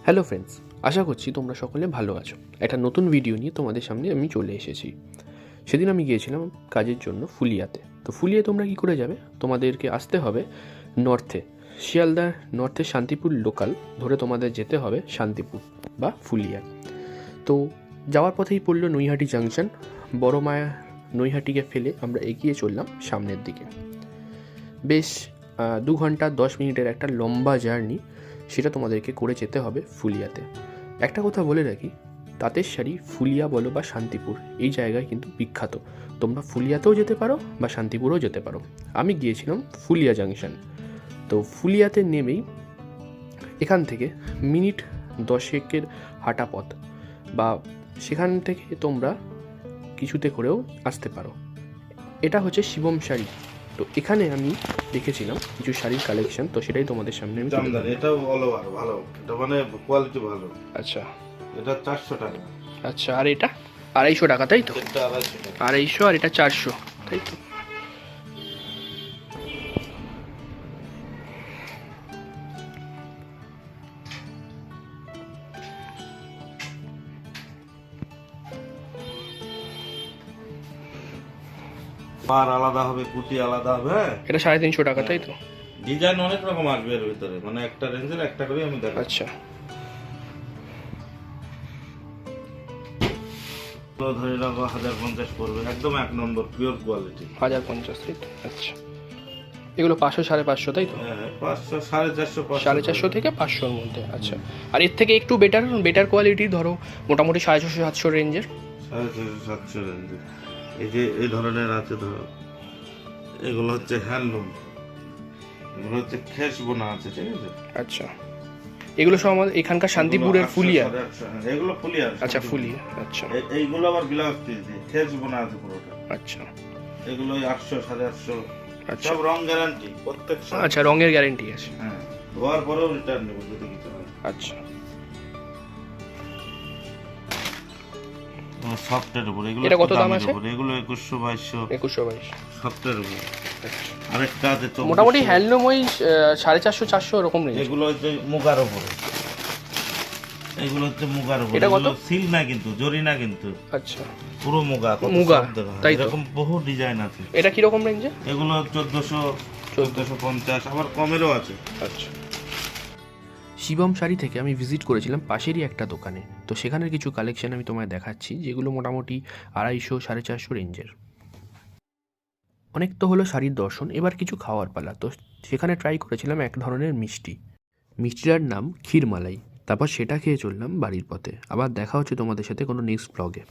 Hello friends, আশা করছি তোমরা সকলে ভালো আছো। একটা নতুন ভিডিও নিয়ে তোমাদের সামনে আমি চলে এসেছি। সেদিন আমি গিয়েছিলাম কাজের জন্য ফুলিয়াতে। তো ফুলিয়া তোমরা কী করে যাবে? তোমাদেরকে আসতে হবে নর্থে, শিয়ালদার নর্থে শান্তিপুর লোকাল ধরে তোমাদের যেতে হবে শান্তিপুর বা ফুলিয়া। তো যাওয়ার পথেই পড়লো নৈহাটি জাংশন। বড় মায়া নৈহাটিকে ফেলে আমরা এগিয়ে চললাম সামনের দিকে। বেশ 2 ঘন্টা 10 মিনিটের একটা লম্বা জার্নি, সেটা তোমাদেরকে করে যেতে হবে ফুলিয়াতে। একটা কথা বলে রাখি, তাঁতের শাড়ি ফুলিয়া বলো বা শান্তিপুর এই জায়গায় কিন্তু বিখ্যাত। তোমরা ফুলিয়াতেও যেতে পারো বা শান্তিপুরেও যেতে পারো। আমি গিয়েছিলাম ফুলিয়া জাংশন। তো ফুলিয়াতে নেমেই এখান থেকে মিনিট 10 হাঁটা পথ, বা সেখান থেকে তোমরা কিছুতে করেও আসতে পারো। এটা হচ্ছে শিবম শাড়ি। তো এখানে আমি দেখেছিলাম কিছু শাড়ির কালেকশন, তো সেটাই তোমাদের সামনে আমি তুলে ধরবো। এটাও ভালো, এটা মানে কোয়ালিটি ভালো। আচ্ছা এটা 400 টাকা। আচ্ছা, আর এটা 250 টাকা, তাই তো? এটা 250 টাকা। 250 আর এটা 400, তাই তো? পার আলাদা হবে, কুচি আলাদা হবে। এটা 350 টাকা, তাই তো? ডিজাইন অনেক রকম আসবে এর ভিতরে, মানে একটা রেঞ্জের একটা করে আমি দেখাচ্ছি। আচ্ছা, তো ধরে রাখো 1050 পড়বে, একদম 1 নম্বর পিওর কোয়ালিটি। 1050, তাই তো? আচ্ছা, এগুলো 500 550, তাই তো? হ্যাঁ 500 450 450 থেকে 500-র মধ্যে। আচ্ছা, আর এর থেকে একটু বেটার কোয়ালিটি ধরো মোটামুটি 650 700 রেঞ্জের। 650 700 রেঞ্জের এই যে এই ধরনের আছে। ধরো এগুলো হচ্ছে হ্যান্ডলুম, এগুলো হচ্ছে খেস বোনা আছে, ঠিক আছে? আচ্ছা, এগুলো সব আমাদের এখানকার শান্তিপুরের ফুলিয়া। এগুলো ফুলিয়া। আচ্ছা, ফুলিয়া। আচ্ছা এইগুলো আবার ব্লাউজ পিস দিয়ে খেস বোনা আছে পুরোটা। আচ্ছা এগুলো 800 850। আচ্ছা সব রং গ্যারান্টি প্রত্যেক। আচ্ছা, রঙের গ্যারেন্টি আছে। হ্যাঁ, ধোয়ার পরেও রিটার্ন নেব যদি কিছু হয়। আচ্ছা, সফটের উপর এগুলো। এটা কত দাম আছে? এগুলো 2100 2200। 2122। সফটের উপর। আরেকটা আছে তো মোটামুটি হ্যান্ডলুম ওই 450 400 এরকম রেঞ্জ। এগুলো হচ্ছে মুগার উপরে। এগুলো হচ্ছে মুগার উপরে। এটা কত? সিল না কিন্তু, জরি না কিন্তু। আচ্ছা, পুরো মুগা। মুগা, তাই তো? এরকম বহু ডিজাইন আছে। এটা কি রকম রেঞ্জে? এগুলো 1400 1450, আবার কমেরও আছে। আচ্ছা, শিবম শাড়ি থেকে আমি ভিজিট করেছিলাম পাশেরই একটা দোকানে। তো সেখানের কিছু কালেকশন আমি তোমায় দেখাচ্ছি, যেগুলো মোটামুটি 250 450 রেঞ্জের। অনেক তো হলো শাড়ির দর্শন, এবার কিছু খাওয়ার পালা। তো সেখানে ট্রাই করেছিলাম এক ধরনের মিষ্টিটার নাম ক্ষীরমালাই। তারপর সেটা খেয়ে চললাম বাড়ির পথে। আবার দেখা হচ্ছে তোমাদের সাথে কোনো নেক্সট ব্লগে।